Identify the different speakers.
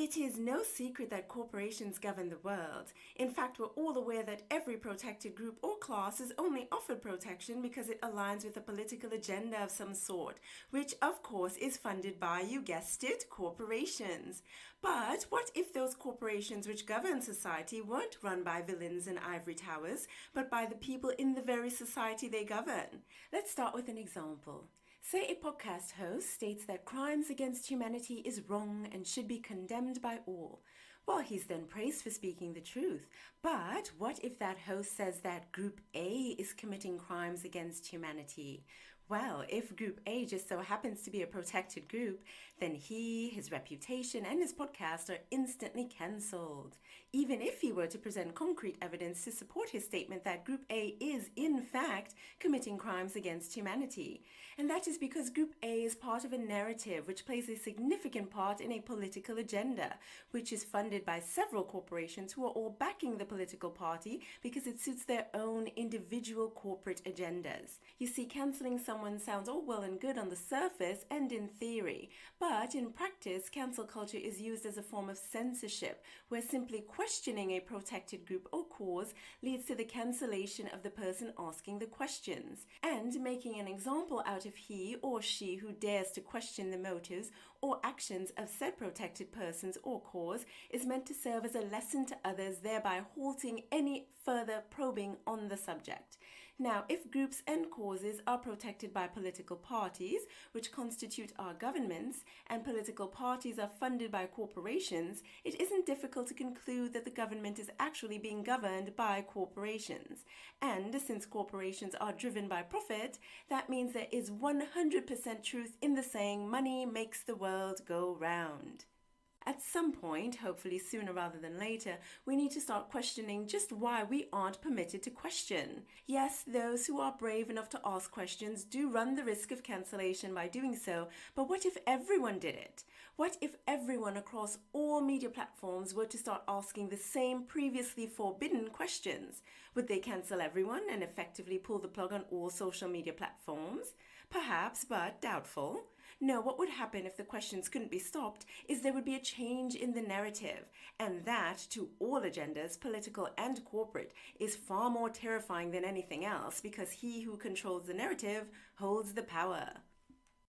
Speaker 1: It is no secret that corporations govern the world. In fact, we're all aware that every protected group or class is only offered protection because it aligns with a political agenda of some sort, which of course is funded by, you guessed it, corporations. But what if those corporations which govern society weren't run by villains in ivory towers, but by the people in the very society they govern? Let's start with an example. Say a podcast host states that crimes against humanity is wrong and should be condemned by all. Well, he's then praised for speaking the truth. But what if that host says that Group A is committing crimes against humanity? Well, if Group A just so happens to be a protected group, then he, his reputation, and his podcast are instantly cancelled. Even if he were to present concrete evidence to support his statement that Group A is, in fact, committing crimes against humanity. And that is because Group A is part of a narrative which plays a significant part in a political agenda, which is funded by several corporations who are all backing the political party because it suits their own individual corporate agendas. You see, cancelling someone sounds all well and good on the surface and in theory, but in practice, cancel culture is used as a form of censorship, where simply questioning a protected group or cause leads to the cancellation of the person asking the questions, and making an example out of he or she who dares to question the motives or actions of said protected persons or cause is meant to serve as a lesson to others, thereby halting any further probing on the subject. Now, if groups and causes are protected by political parties, which constitute our governments, and political parties are funded by corporations, it isn't difficult to conclude that the government is actually being governed by corporations. And since corporations are driven by profit, that means there is 100% truth in the saying, money makes the world go round. At some point, hopefully sooner rather than later, we need to start questioning just why we aren't permitted to question. Yes, those who are brave enough to ask questions do run the risk of cancellation by doing so, but what if everyone did it? What if everyone across all media platforms were to start asking the same previously forbidden questions? Would they cancel everyone and effectively pull the plug on all social media platforms? Perhaps, but doubtful. No, what would happen if the questions couldn't be stopped is there would be a change in the narrative, and that, to all agendas, political and corporate, is far more terrifying than anything else because he who controls the narrative holds the power.